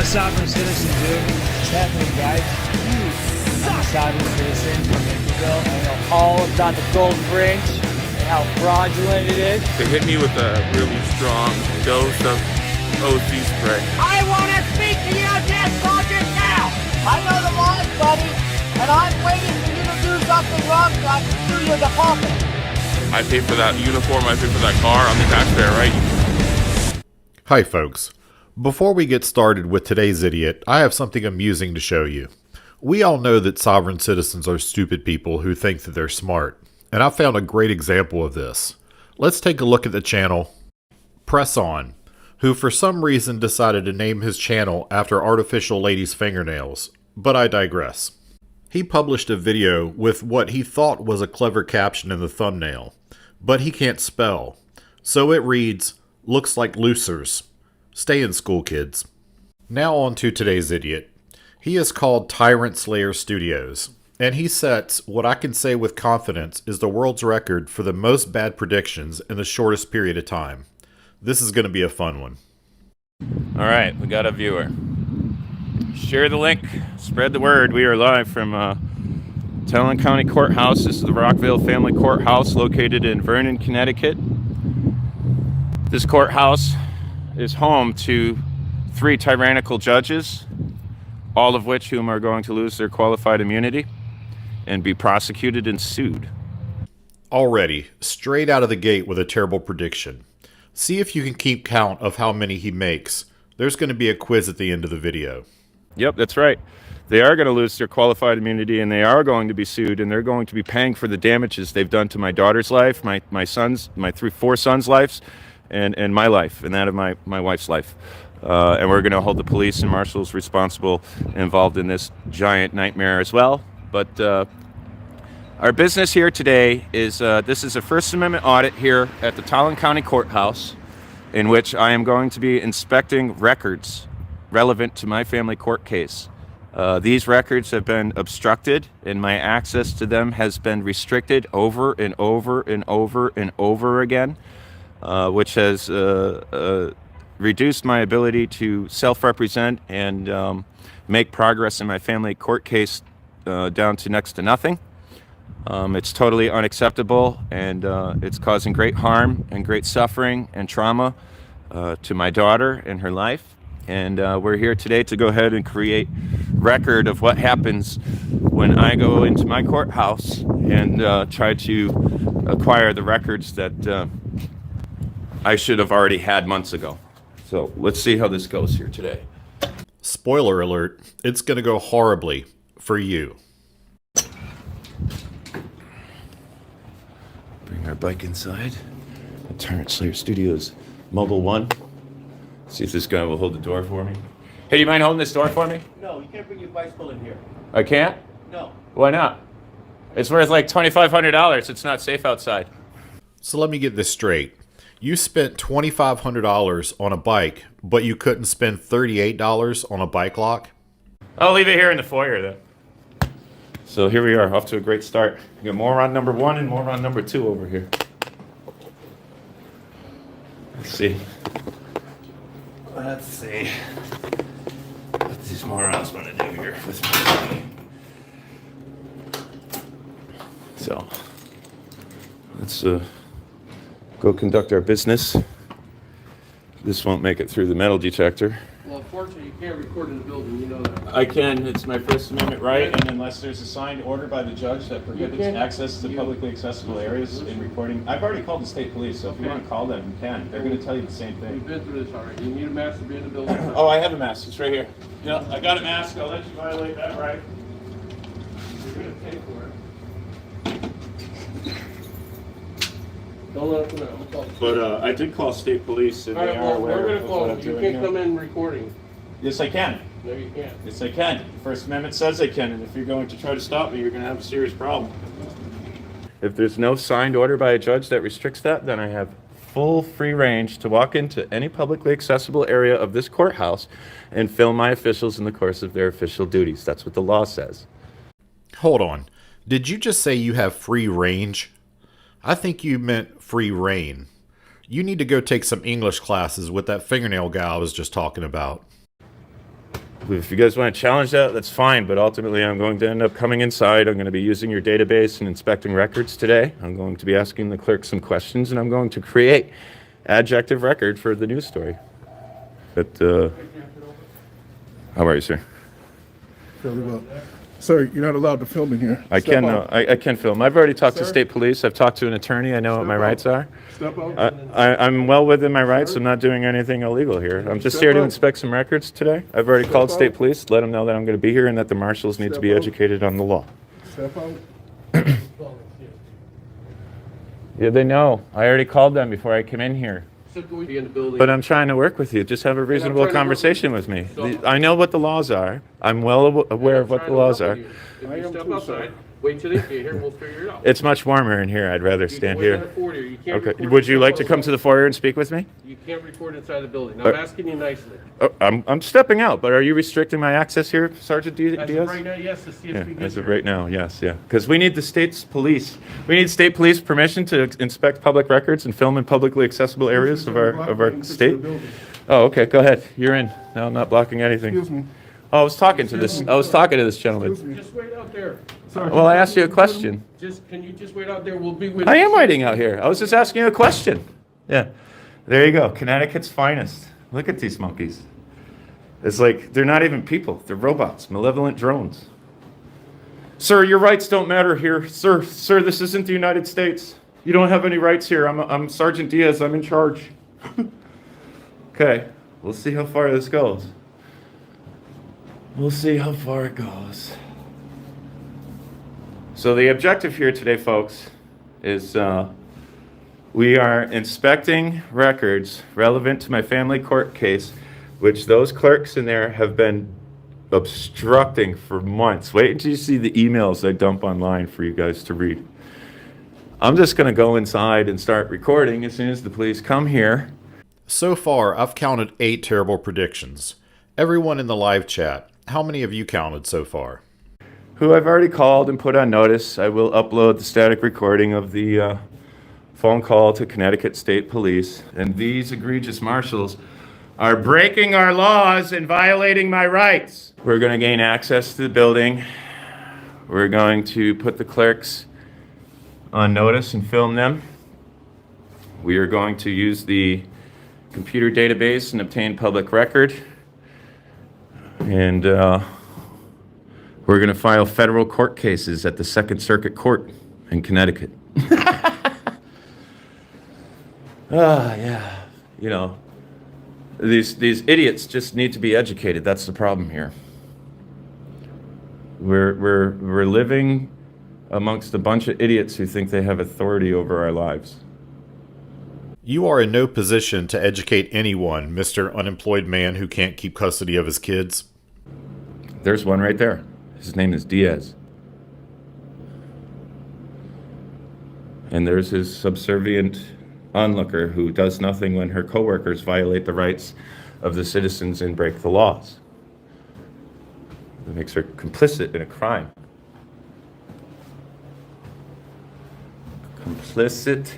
sovereign citizen, dude. What's happening, guys? I'm a sovereign citizen from Naperville. I know all about the gold rings and how fraudulent it is. They hit me with a really strong dose of OC spray. I want to speak to you, dead soldier, now! I know the laws, buddy, and I'm waiting for you to do something wrong so I can sue you the pulpit. I pay for that uniform, I pay for that car, I'm the taxpayer, right? Hi folks. Before we get started with today's idiot, I have something amusing to show you. We all know that sovereign citizens are stupid people who think that they're smart, and I found a great example of this. Let's take a look at the channel Press On, who for some reason decided to name his channel after artificial ladies' fingernails, but I digress. He published a video with what he thought was a clever caption in the thumbnail, but he can't spell, so it reads, "Looks like losers. Stay in school, kids." Now on to today's idiot. He is called Tyrant Slayer Studios, and he sets what I can say with confidence is the world's record for the most bad predictions in the shortest period of time. This is going to be a fun one. All right, we got a viewer. Share the link, spread the word. We are live from Talon County Courthouse. This is the Rockville Family Courthouse located in Vernon, Connecticut. This courthouse is home to 3 tyrannical judges, all of which whom are going to lose their qualified immunity and be prosecuted and sued. Already, straight out of the gate with a terrible prediction. See if you can keep count of how many he makes. There's going to be a quiz at the end of the video. Yep, that's right. They are going to lose their qualified immunity and they are going to be sued and they're going to be paying for the damages they've done to my daughter's life, my sons, my 4 sons' lives, and my life, and that of my wife's life. And we're going to hold the police and marshals responsible involved in this giant nightmare as well. But our business here today is, this is a First Amendment audit here at the Talon County Courthouse, in which I am going to be inspecting records relevant to my family court case. These records have been obstructed and my access to them has been restricted over and over and over and over again, which has reduced my ability to self-represent and make progress in my family court case down to next to nothing. It's totally unacceptable and it's causing great harm and great suffering and trauma to my daughter and her life. And we're here today to go ahead and create record of what happens when I go into my courthouse and try to acquire the records that I should have already had months ago. So let's see how this goes here today. Spoiler alert, it's going to go horribly for you. Bring our bike inside. Tyrant Slayer Studios Mobile 1. See if this guy will hold the door for me. Hey, do you mind holding this door for me? No, you can't bring your bicycle in here. I can't? No. Why not? It's worth like $2,500. It's not safe outside. So let me get this straight. You spent $2,500 on a bike, but you couldn't spend $38 on a bike lock? I'll leave it here in the foyer then. So here we are, off to a great start. We got moron number 1 and moron number 2 over here. Let's see. Let's see what these morons want to do here with me. So, let's go conduct our business. This won't make it through the metal detector. Well, unfortunately, you can't record in the building, you know that. I can, it's my First Amendment right, and unless there's a signed order by the judge that prohibits access to publicly accessible areas in recording. I've already called the state police, so if you want to call them, you can. They're going to tell you the same We've thing. been through this already. You need a mask to be in the building. Oh, I have a mask, it's right here. Yeah, I got a mask, I'll let you violate that right. You're going to pay for it. Don't let them know. We'll call the police. But I did call state police, and All they right, are well, aware we're going of to what call I'm them. You doing can't come here. in recording. Yes, I can. No, you can't. Yes, I can. The First Amendment says I can, and if you're going to try to stop me, you're going to have a serious problem. If there's no signed order by a judge that restricts that, then I have full free range to walk into any publicly accessible area of this courthouse and film my officials in the course of their official duties. That's what the law says. Hold on. Did you just say you have free range? I think you meant free reign. You need to go take some English classes with that fingernail guy I was just talking about. If you guys want to challenge that, that's fine. But ultimately, I'm going to end up coming inside. I'm going to be using your database and inspecting records today. I'm going to be asking the clerk some questions, and I'm going to create adjective record for the news story. But how are you, sir? Fairly well. Sir, you're not allowed to film in here. I Step can out. I can film. I've already talked to Sir? state police. I've talked to an attorney. I know what my Step rights out. are. Step out. I'm well within my rights. I'm not doing anything illegal here. I'm just Step here to out. inspect some records today. I've already called out. state police, let them know that I'm going to be here and that the marshals need to Step be out. educated on the law. Step out. Yeah, they know. I already called them before I came in here. So go in the building. But I'm trying to work with you. Just have a reasonable trying to work conversation with with you. me. So- I know what the laws are. I'm well aware of what the laws are. If I you am step too, outside, sir. wait till they get here, we'll figure it out. It's much warmer in here. I'd rather You can stand wait in here. the foyer. You can't Okay. record Would you inside like to the come to the building. foyer and speak with me? You can't record inside the building. I'm asking you nicely. Oh, I'm stepping out, but are you restricting my access here, Sergeant As of Diaz? right now, yes, the Yeah, CSP as gets of here. right now, yes, yeah. Because we need the state's police. We need state police permission to inspect public records and film in publicly accessible areas of our state. Oh, okay, go ahead. You're in. No, I'm not blocking anything. Excuse me. Oh, I was talking to this gentleman. Excuse me. Just wait out there. Well, I asked you a question. Can you just wait out there? We'll be with I am waiting out here. I was just asking you a question. Yeah. There you go. Connecticut's finest. Look at these monkeys. It's like they're not even people. They're robots, malevolent drones. Sir, your rights don't matter here. Sir, this isn't the United States. You don't have any rights here. I'm Sergeant Diaz. I'm in charge. Okay. We'll see how far this goes. We'll see how far it goes. So the objective here today, folks, is we are inspecting records relevant to my family court case, which those clerks in there have been obstructing for months. Wait until you see the emails I dump online for you guys to read. I'm just going to go inside and start recording as soon as the police come here. So far, I've counted 8 terrible predictions. Everyone in the live chat, how many have you counted so far? Who I've already called and put on notice. I will upload the static recording of the phone call to Connecticut State Police. And these egregious marshals are breaking our laws and violating my rights. We're going to gain access to the building. We're going to put the clerks on notice and film them. We are going to use the computer database and obtain public record. And we're going to file federal court cases at the Second Circuit Court in Connecticut. Yeah. You know, these idiots just need to be educated. That's the problem here. We're living amongst a bunch of idiots who think they have authority over our lives. You are in no position to educate anyone, Mr. Unemployed Man who can't keep custody of his kids. There's one right there. His name is Diaz. And there's his subservient onlooker who does nothing when her coworkers violate the rights of the citizens and break the laws. It makes her complicit in a crime. Complicit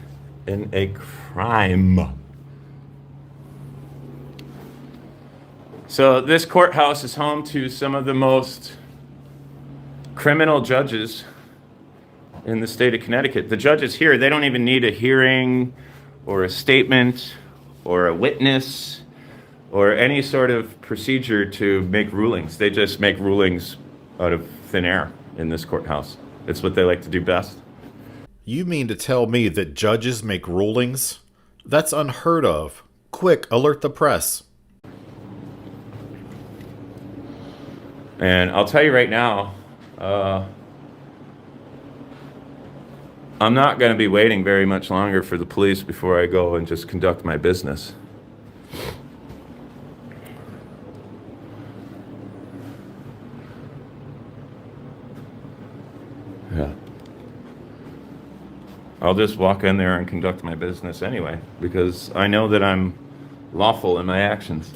in a crime. So this courthouse is home to some of the most criminal judges in the state of Connecticut. The judges here, they don't even need a hearing or a statement or a witness or any sort of procedure to make rulings. They just make rulings out of thin air in this courthouse. It's what they like to do best. You mean to tell me that judges make rulings? That's unheard of. Quick, alert the press. And I'll tell you right now, I'm not going to be waiting very much longer for the police before I go and just conduct my business. Yeah. I'll just walk in there and conduct my business anyway, because I know that I'm lawful in my actions.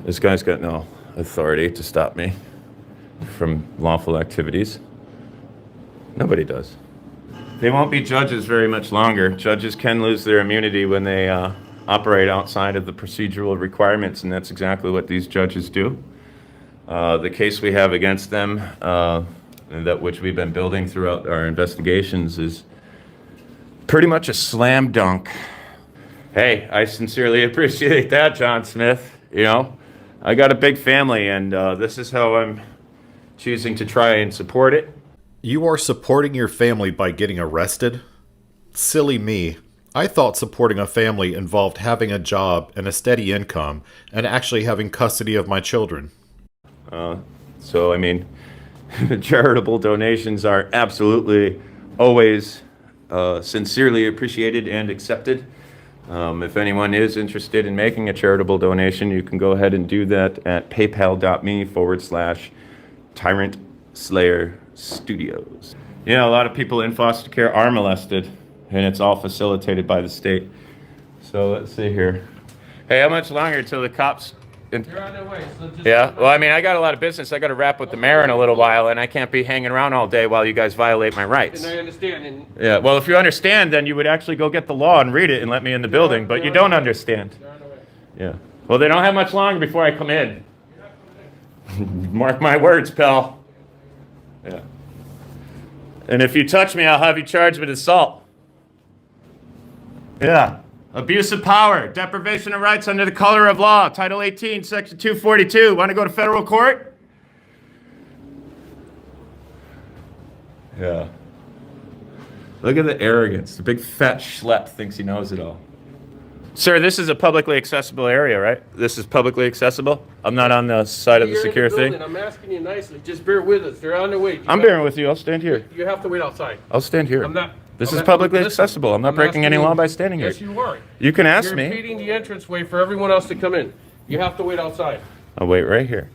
This guy's got no authority to stop me from lawful activities. Nobody does. They won't be judges very much longer. Judges can lose their immunity when they operate outside of the procedural requirements, and that's exactly what these judges do. The case we have against them, and that which we've been building throughout our investigations, is pretty much a slam dunk. Hey, I sincerely appreciate that, John Smith. You know, I got a big family, and this is how I'm choosing to try and support it. You are supporting your family by getting arrested? Silly me. I thought supporting a family involved having a job and a steady income and actually having custody of my children. So, I mean, charitable donations are absolutely always sincerely appreciated and accepted. If anyone is interested in making a charitable donation, you can go ahead and do that at paypal.me/Tyrant Slayer Studios. You know, a lot of people in foster care are molested, and it's all facilitated by the state. So let's see here. Hey, how much longer till the cops... You're on their way, so just... Yeah, well, I mean, I got a lot of business. I got to wrap with the mayor in a little while, and I can't be hanging around all day while you guys violate my rights. And I understand, and Yeah, well, if you understand, then you would actually go get the law and read it and let me in the building, but you don't understand. you're on the way. Yeah. Well, they don't have much longer before I come in. Mark my words, pal. Yeah. And if you touch me, I'll have you charged with assault. Yeah. Abuse of power, deprivation of rights under the color of law, Title 18, Section 242. Want to go to federal court? Yeah. Look at the arrogance. The big fat schlep thinks he knows it all. Sir, this is a publicly accessible area, right? This is publicly accessible? I'm not on the side of the You're in secure building. thing? I'm asking you nicely. Just bear with us. They're on their way. I'm bearing with you. I'll stand here. You have to wait outside. I'll stand here. I'm not. This I'm is not- publicly listen, accessible. I'm not breaking asking any you- law by standing here. Yes, you are. You can ask You're me. impeding the entranceway for everyone else to come in. You have to wait outside. I'll wait right here.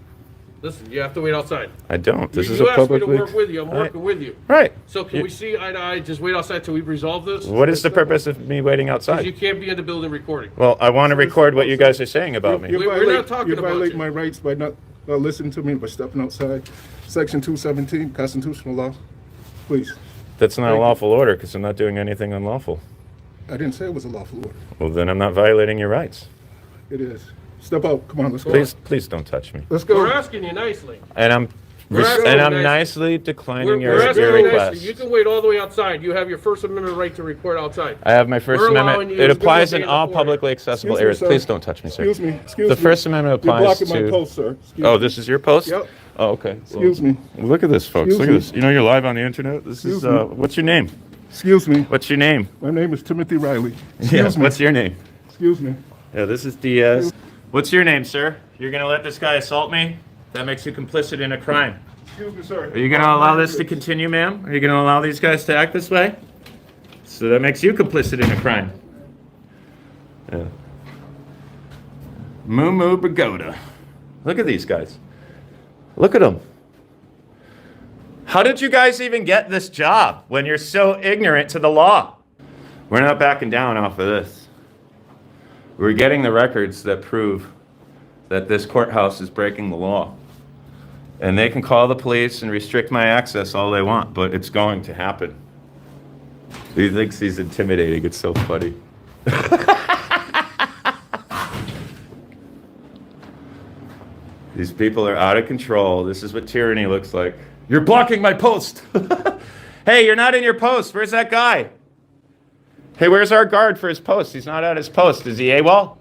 Listen, you have to wait outside. I don't. This you is a asked me publicly... to work with you. I'm working with you. Right. So can You- we see eye to eye? Just wait outside till we resolve this. What is the purpose of me waiting You outside? can't be in the building recording. Well, I want to record what you guys are saying about me. We're not talking you about violate you. my rights by not listening to me, by stepping outside. Section 217, constitutional law. Please. That's not a lawful order because I'm not doing anything unlawful. I didn't say it was a lawful order. Well, then I'm not violating your rights. It is. Step out. Come on, let's go. Please don't touch me. Let's We're go. asking you nicely. And I'm We're asking you nicely declining We're your asking you nicely. request. You can wait all the way outside. You have your First Amendment right to record outside. I have my First We're allowing Amendment. you It to applies do in the all order. publicly accessible Excuse me, areas. sir. Please don't touch me, sir. Excuse me. Excuse The me. First Amendment You're applies blocking my to... post, sir. Excuse Oh, me. this is your post? Yep. Oh, okay. Excuse me. Look at this, folks. Excuse Look at me. this. You know you're live on the internet? This is, Excuse me. what's your name? Excuse me. What's your name? My name is Timothy Riley. Yeah, Excuse me. what's your name? Excuse me. Yeah, this is Diaz. What's your name, sir? You're gonna let this guy assault me? That makes you complicit in a crime. Excuse me, sir. Are you gonna allow this to continue, ma'am? Are you gonna allow these guys to act this way? So that makes you complicit in a crime. Yeah. Moo Moo Pagoda. Look at these guys. Look at them. How did you guys even get this job when you're so ignorant to the law? We're not backing down off of this. We're getting the records that prove that this courthouse is breaking the law. And they can call the police and restrict my access all they want, but it's going to happen. He thinks he's intimidating. It's so funny. These people are out of control. This is what tyranny looks like. You're blocking my post. Hey, you're not in your post. Where's that guy? Hey, where's our guard for his post? He's not at his post. Is he AWOL?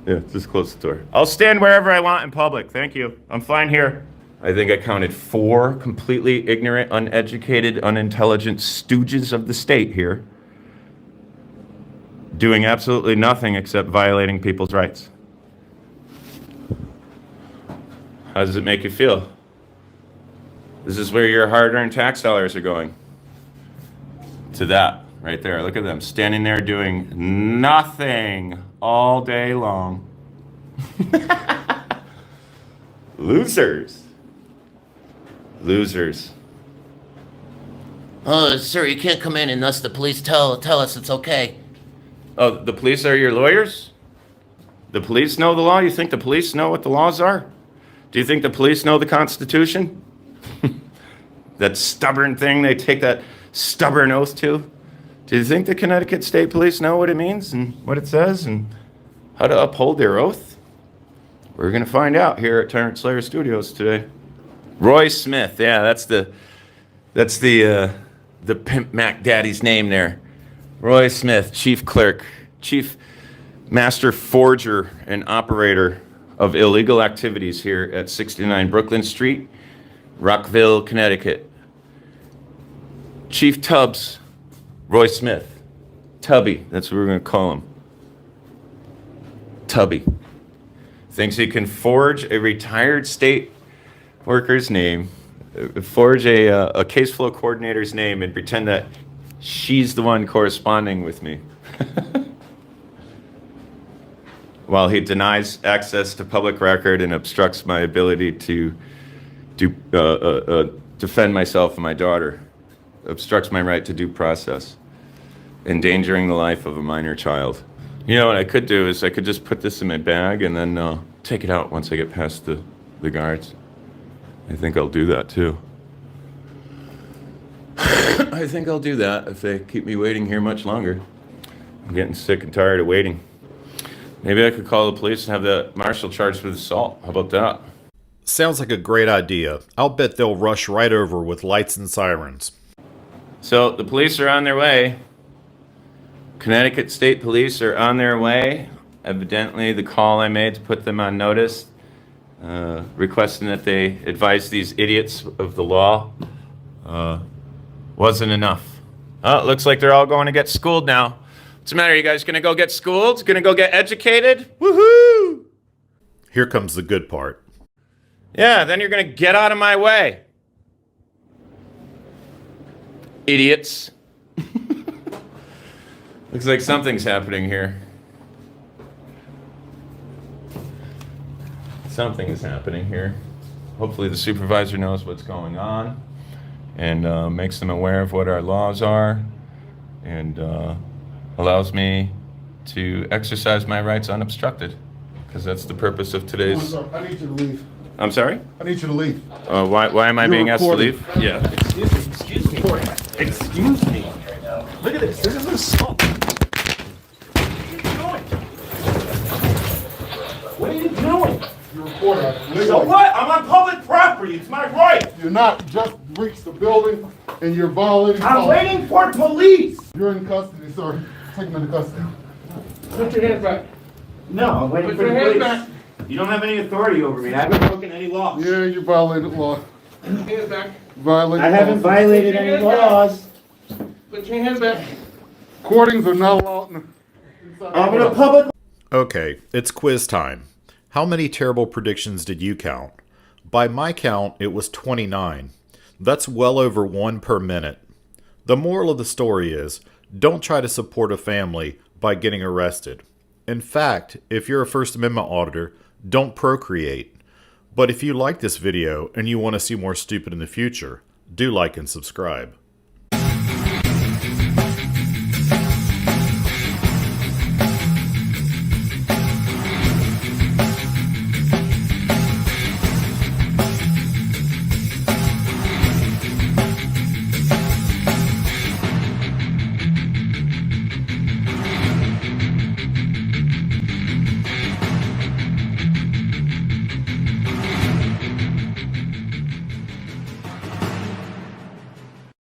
Yeah, just close the door. I'll stand wherever I want in public. Thank you. I'm fine here. I think I counted 4 completely ignorant, uneducated, unintelligent stooges of the state here doing absolutely nothing except violating people's rights. How does it make you feel? This is where your hard-earned tax dollars are going. To that, right there. Look at them, standing there doing nothing all day long. Losers. Losers. Oh, sir, you can't come in unless the police tell us it's okay. Oh, the police are your lawyers? The police know the law? You think the police know what the laws are? Do you think the police know the Constitution? That stubborn thing they take that stubborn oath to? Do you think the Connecticut State Police know what it means and what it says and how to uphold their oath? We're going to find out here at Tyrant Slayer Studios today. Roy Smith, yeah, that's the Pimp Mac Daddy's name there. Roy Smith, Chief Clerk, Chief Master Forger and Operator of Illegal Activities here at 69 Brooklyn Street, Rockville, Connecticut. Chief Tubbs, Roy Smith. Tubby, that's what we're going to call him. Tubby. Thinks he can forge a retired state worker's name, forge a caseflow coordinator's name, and pretend that she's the one corresponding with me. While he denies access to public record and obstructs my ability to defend myself and my daughter, obstructs my right to due process, endangering the life of a minor child. You know what I could do is I could just put this in my bag and then take it out once I get past the guards. I think I'll do that too. I think I'll do that if they keep me waiting here much longer. I'm getting sick and tired of waiting. Maybe I could call the police and have the marshal charged with assault. How about that? Sounds like a great idea. I'll bet they'll rush right over with lights and sirens. So the police are on their way. Connecticut State Police are on their way. Evidently, the call I made to put them on notice, requesting that they advise these idiots of the law, wasn't enough. Oh, it looks like they're all going to get schooled now. What's the matter? You guys gonna go get schooled? Gonna go get educated? Woohoo! Here comes the good part. Yeah, then you're gonna get out of my way. Idiots. Looks like something's happening here. Something is happening here. Hopefully the supervisor knows what's going on and makes them aware of what our laws are and allows me to exercise my rights unobstructed, because that's the purpose of today's... I need you to leave. I'm sorry? I need you to leave. Why am I being asked to recording. leave? Yeah. Excuse me. Excuse me. Look at this. This is assault. What are you doing? You're recording. So what? I'm on public property. It's my right. You're not just breached the building and you're violating. I'm waiting for police. You're in custody, sir. Take him into custody. Put your hands back. No, I'm waiting Put for your the hands police. back. You don't have any authority over me. I haven't broken any laws. Yeah, you violated law. Hands back. Violated I haven't law. violated any laws. Put your hands back. Recordings are not allowed in I'm in a public. Okay, it's quiz time. How many terrible predictions did you count? By my count, it was 29. That's well over 1 per minute. The moral of the story is, don't try to support a family by getting arrested. In fact, if you're a First Amendment auditor, don't procreate. But if you like this video and you want to see more stupid in the future, do like and subscribe.